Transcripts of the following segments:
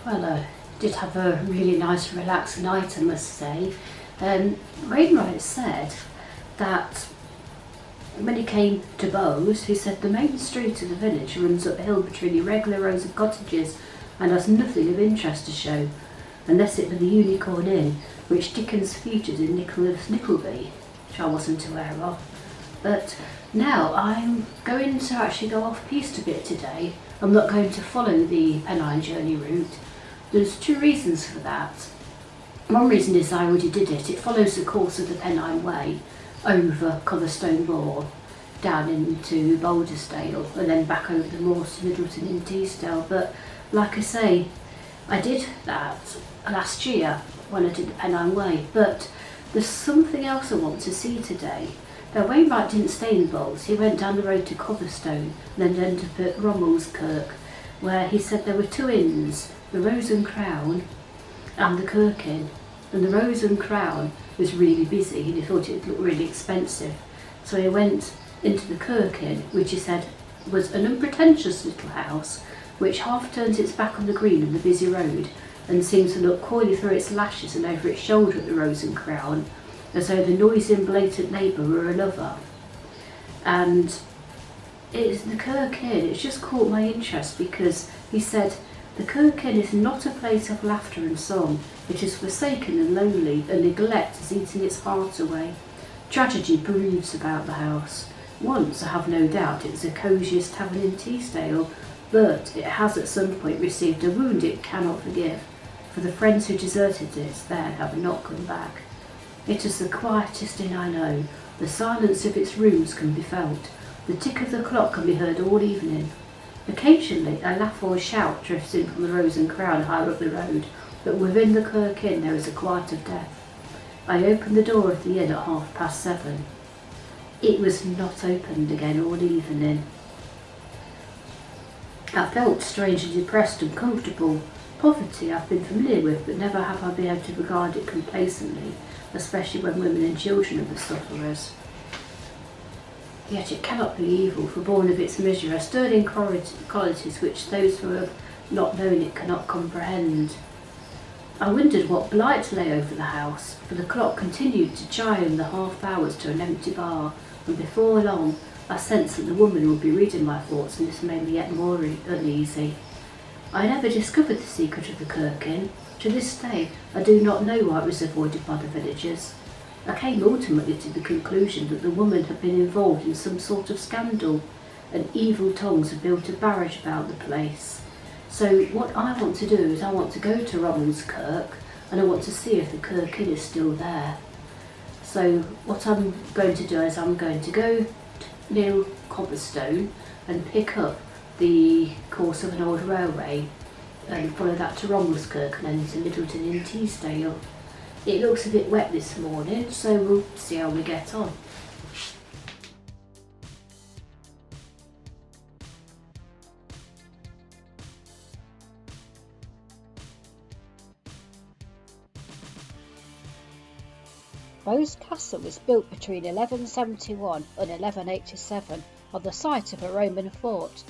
Well, I did have a really nice relaxed night, I must say. Wainwright said that when he came to Bowes, he said the main street of the village runs uphill between irregular rows of cottages and has nothing of interest to show, unless it be the Unicorn Inn, which Dickens featured in Nicholas Nickleby, which I wasn't aware of. But now I'm going to actually go off-piste a bit today. I'm not going to follow the Pennine Journey route. There's two reasons for that. One reason is I already did it. It follows the course of the Pennine Way over Cotherstone Moor, down into Baldersdale, and then back over the moors to Middleton-in-Teesdale. But like I say, I did that last year when I did the Pennine Way. But there's something else I want to see today. Now, Wainwright didn't stay in Bowes. He went down the road to Cotherstone and then ended up at Romaldkirk, where he said there were two inns, the Rose and Crown and the Kirk Inn. And the Rose and Crown was really busy and he thought it looked really expensive. So he went into the Kirk Inn, which he said was an unpretentious little house which half turns its back on the green and the busy road and seems to look coyly through its lashes and over its shoulder at the Rose and Crown, as though the noisy and blatant neighbour were a lover. And it's the Kirk Inn. It's just caught my interest because he said the Kirk Inn is not a place of laughter and song. It is forsaken and lonely, and neglect is eating its heart away. Tragedy broods about the house. Once, I have no doubt, it was the cosiest tavern in Teesdale, but it has at some point received a wound it cannot forgive, for the friends who deserted it there have not come back. It is the quietest inn I know. The silence of its rooms can be felt. The tick of the clock can be heard all evening. Occasionally a laugh or a shout drifts in from the Rose and Crown higher up the road, but within the Kirk Inn there is a quiet of death. I opened the door of the inn at 7:30. It was not opened again all evening. I felt strangely depressed and comfortable. Poverty I've been familiar with, but never have I been able to regard it complacently, especially when women and children are the sufferers. Yet it cannot be evil, for born of its misery are sterling qualities which those who have not known it cannot comprehend. I wondered what blight lay over the house, for the clock continued to chime the half hours to an empty bar, and before long I sensed that the woman would be reading my thoughts, and this made me yet more uneasy. I never discovered the secret of the Kirk Inn. To this day I do not know why it was avoided by the villagers. I came ultimately to the conclusion that the woman had been involved in some sort of scandal, and evil tongues had built a barrage about the place. So what I want to do is I want to go to Romaldkirk and I want to see if the Kirk Inn is still there. So what I'm going to do is I'm going to go near Cotherstone and pick up the course of an old railway and follow that to Romaldkirk and then to Middleton-in-Teesdale. It looks a bit wet this morning, so we'll see how we get on. Bowes Castle was built between 1171 and 1187 on the site of a Roman fort.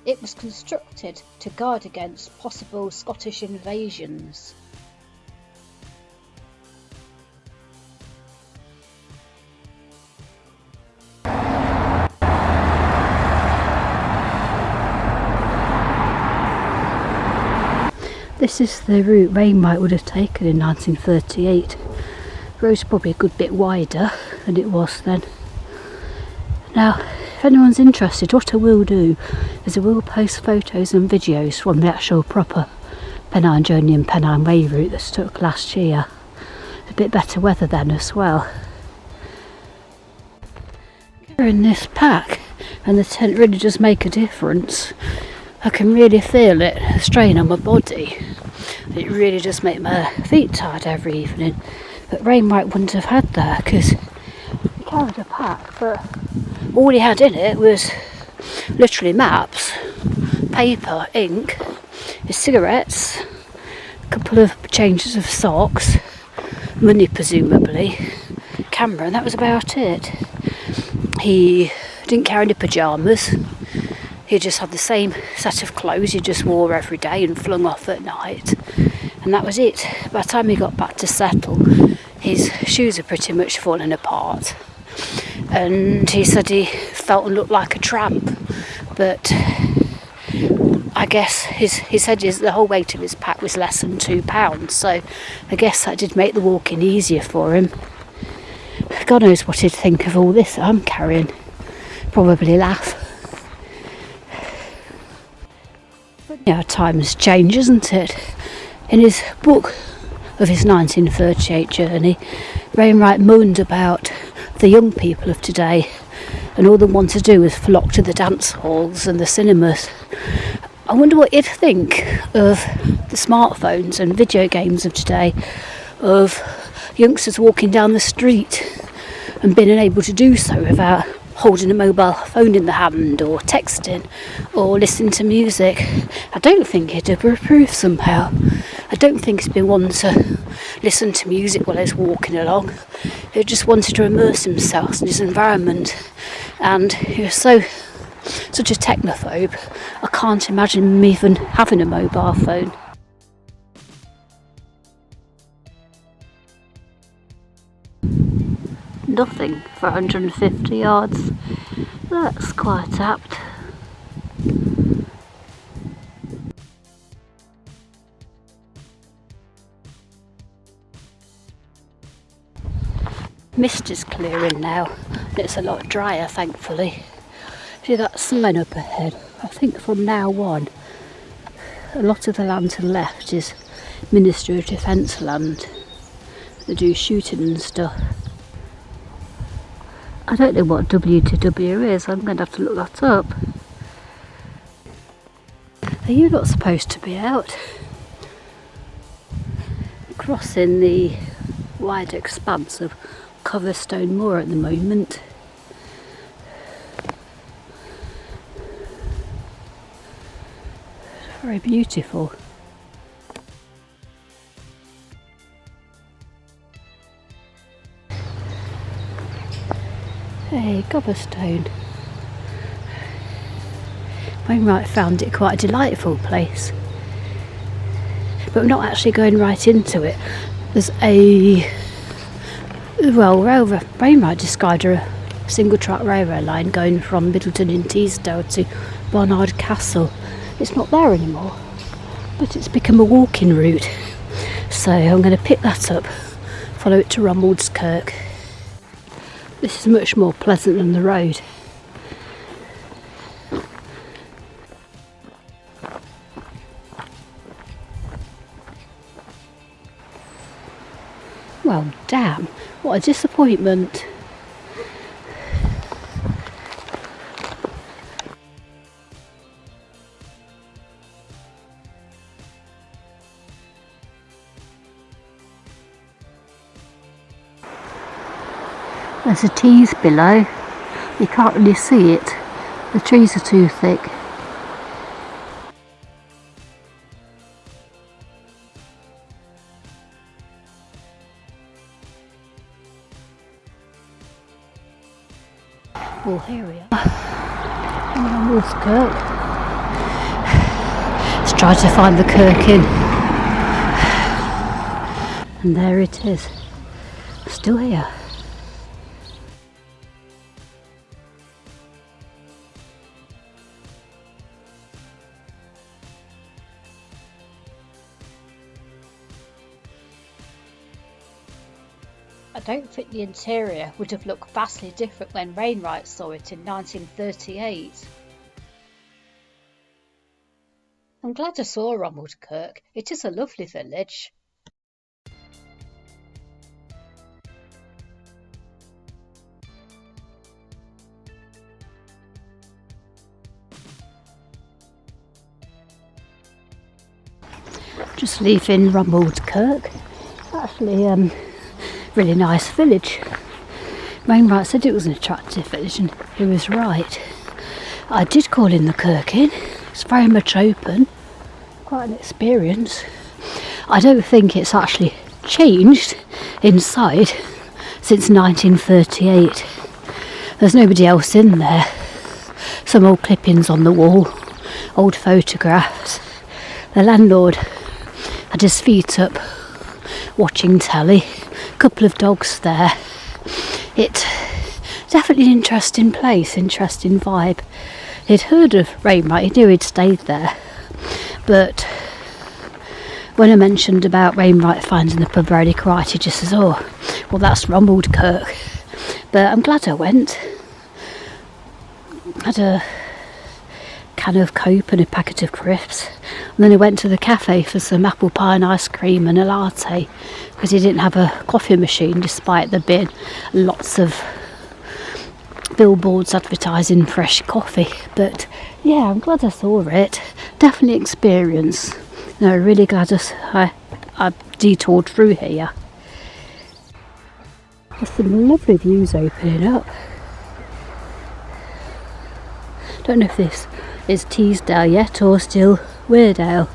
It was constructed to guard against possible Scottish invasions. This is the route Wainwright would have taken in 1938. The road's probably a good bit wider than it was then. Now, if anyone's interested, what I will do is I will post photos and videos from the actual proper Pennine Journey and Pennine Way route that took last year. A bit better weather then as well. Carrying this pack and the tent really does make a difference. I can really feel it, the strain on my body. It really does make my feet tired every evening. But Wainwright wouldn't have had that because he carried a pack, but all he had in it was literally maps, paper, ink, his cigarettes, a couple of changes of socks, money presumably, camera, and that was about it. He didn't carry any pyjamas. he just had the same set of clothes he just wore every day and flung off at night, and that was it. By the time he got back to settle, his shoes had pretty much fallen apart, and he said he felt and looked like a tramp. But I guess he said the whole weight of his pack was less than £2, so I guess that did make the walking easier for him. God knows what he'd think of all this I'm carrying. Probably laugh. But yeah, times change, isn't it? In his book of his 1938 journey, Wainwright moaned about the young people of today, and all they want to do is flock to the dance halls and the cinemas. I wonder what he'd think of the smartphones and video games of today, of youngsters walking down the street and being unable to do so without holding a mobile phone in the hand or texting or listening to music. I don't think he'd approve somehow. I don't think he'd be one to listen to music while he's walking along. He just wanted to immerse himself in his environment, and he was such a technophobe. I can't imagine him even having a mobile phone. Nothing for 150 yards. That's quite apt. Mist is clearing now, and it's a lot drier, thankfully. See that sign up ahead? I think from now on, a lot of the land to the left is Ministry of Defence land. They do shooting and stuff. I don't know what W2W is, I'm going to have to look that up. Are you not supposed to be out? Crossing the wide expanse of Cotherstone Moor at the moment. Very beautiful. Hey, Cotherstone. Wainwright found it quite a delightful place. But we're not actually going right into it. There's Wainwright described a single track railway line going from Middleton-in-Teesdale to Barnard Castle. It's not there anymore, but it's become a walking route. So I'm going to pick that up, follow it to Romaldkirk. This is much more pleasant than the road. Well, damn, what a disappointment. There's a Tees below. You can't really see it. The trees are too thick. Well, here we are. Romaldkirk. Let's try to find the Kirk Inn. And there it is. Still here. I don't think the interior would have looked vastly different when Wainwright saw it in 1938. I'm glad I saw Romaldkirk. It is a lovely village. Just leaving Romaldkirk. Actually, really nice village. Wainwright said it was an attractive village, and he was right. I did call in the Kirk Inn. It's very much open. Quite an experience. I don't think it's actually changed inside since 1938. There's nobody else in there, some old clippings on the wall, old photographs. The landlord had his feet up watching telly, a couple of dogs there. It's definitely an interesting place, interesting vibe. He'd heard of Wainwright, he knew he'd stayed there, but when I mentioned about Wainwright finding the pub where he cried, he just says, oh, well, that's Romaldkirk. But I'm glad I went. Had a can of Coke and a packet of crisps, and then I went to the cafe for some apple pie and ice cream and a latte, because he didn't have a coffee machine despite there being lots of billboards advertising fresh coffee. But yeah, I'm glad I saw it. Definitely experience. No, really glad I detoured through here. There's some lovely views opening up. Don't know if this is Teesdale yet or still Weardale.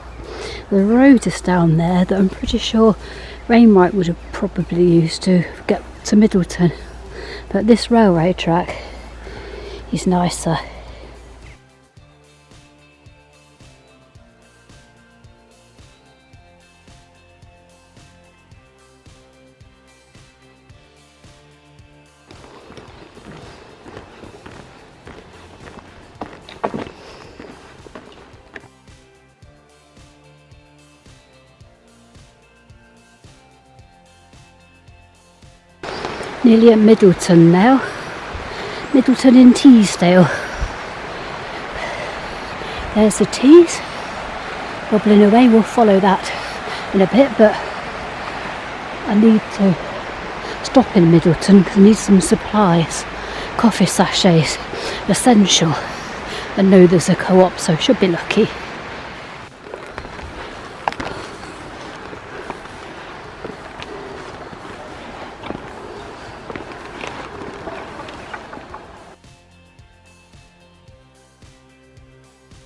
The road is down there that I'm pretty sure Wainwright would have probably used to get to Middleton, but this railway track is nicer. Nearly at Middleton now. Middleton-in-Teesdale. There's the Tees bubbling away. We'll follow that in a bit, but I need to stop in Middleton because I need some supplies. Coffee sachets, essential. I know there's a co-op, so I should be lucky.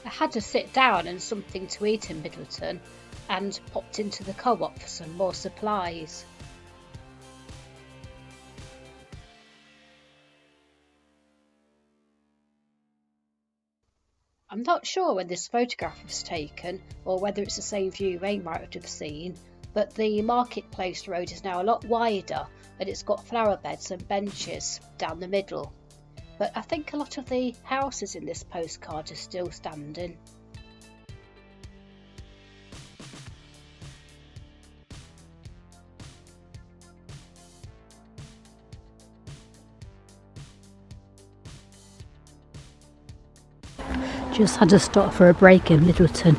I had to sit down and something to eat in Middleton and popped into the co-op for some more supplies. I'm not sure when this photograph was taken or whether it's the same view Wainwright would have seen, but the marketplace road is now a lot wider and it's got flower beds and benches down the middle. But I think a lot of the houses in this postcard are still standing. Just had to stop for a break in Middleton.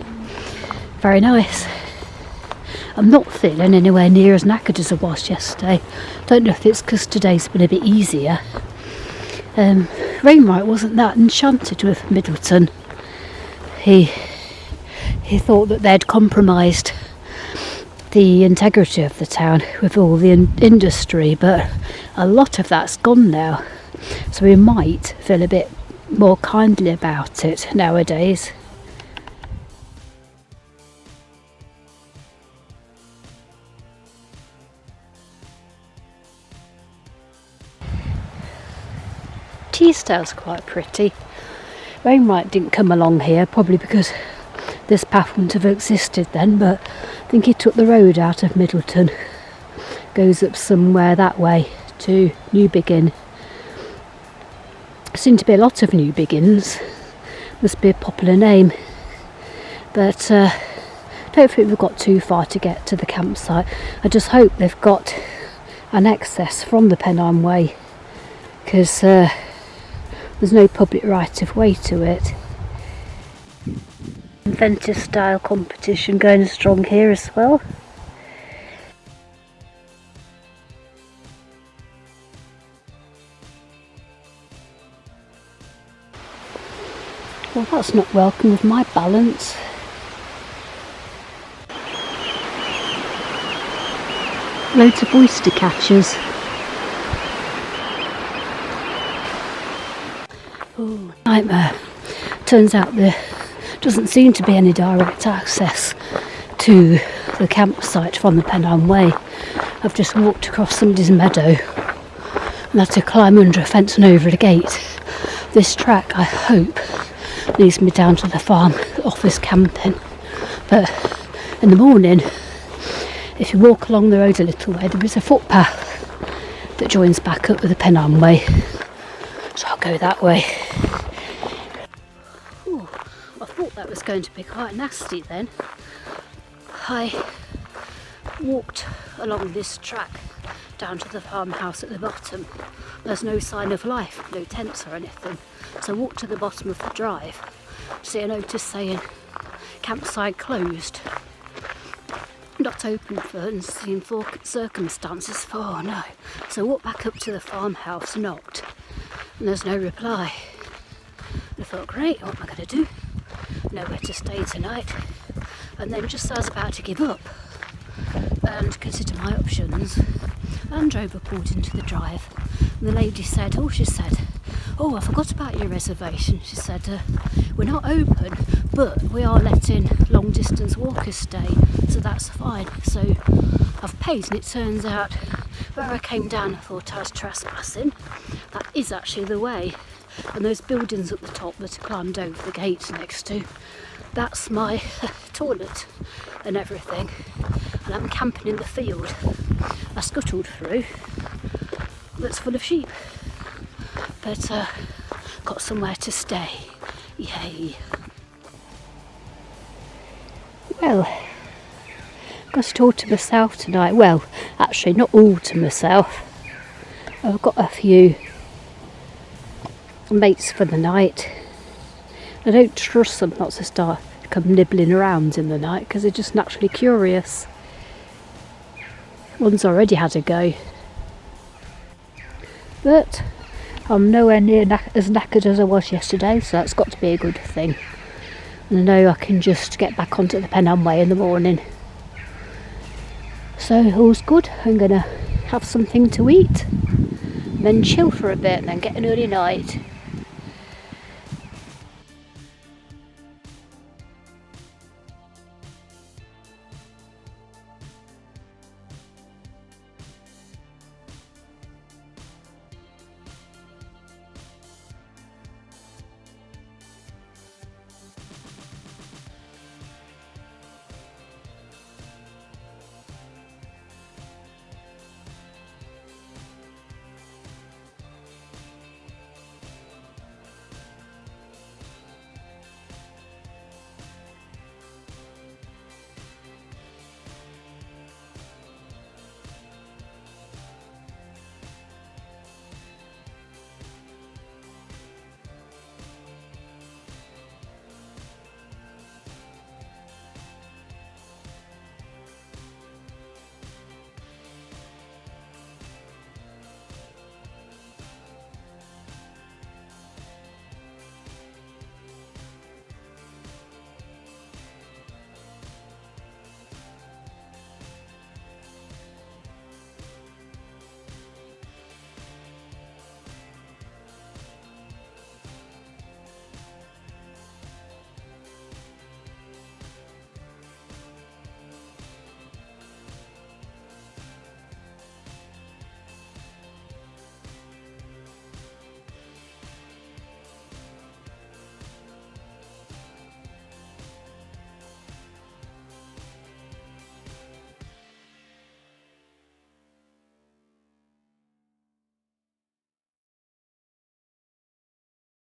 Very nice. I'm not feeling anywhere near as knackered as I was yesterday. Don't know if it's because today's been a bit easier. Wainwright wasn't that enchanted with Middleton. He thought that they'd compromised the integrity of the town with all the industry, but a lot of that's gone now, so we might feel a bit more kindly about it nowadays. Teesdale's quite pretty. Wainwright didn't come along here, probably because this path wouldn't have existed then, but I think he took the road out of Middleton. Goes up somewhere that way to Newbegin. Seem to be a lot of Newbegins. Must be a popular name. But don't think we've got too far to get to the campsite. I just hope they've got an access from the Pennine Way, because there's no public right of way to it. Inventive style competition going strong here as well. Well, that's not welcome with my balance. Loads of oyster catchers. Oh, nightmare. Turns out there doesn't seem to be any direct access to the campsite from the Pennine Way. I've just walked across somebody's meadow and had to climb under a fence and over a gate. This track, I hope, leads me down to the farm office camping. But in the morning, if you walk along the road a little way, there is a footpath that joins back up with the Pennine Way. So I'll go that way. Ooh, I thought that was going to be quite nasty then. I walked along this track down to the farmhouse at the bottom. There's no sign of life, no tents or anything. So I walked to the bottom of the drive to see a notice saying campsite closed. Not open for unseen circumstances. Oh no. So I walked back up to the farmhouse, knocked, and there's no reply. I thought, great, what am I going to do? Nowhere to stay tonight. And then just as I was about to give up and consider my options, Land Rover pulled into the drive. And the lady said, oh, I forgot about your reservation. She said, we're not open, but we are letting long distance walkers stay, so that's fine. So I've paid, and it turns out where I came down, I thought I was trespassing. That is actually the way. And those buildings at the top that I climbed over the gates next to, that's my toilet and everything. And I'm camping in the field I scuttled through that's full of sheep. But got somewhere to stay. Yay. Well, got to talk to myself tonight. Well, actually not all to myself. I've got a few mates for the night. I don't trust them not to come nibbling around in the night because they're just naturally curious. One's already had a go. But I'm nowhere near as knackered as I was yesterday, so that's got to be a good thing. And I know I can just get back onto the Pennine Way in the morning. So all's good. I'm going to have something to eat, then chill for a bit, and then get an early night.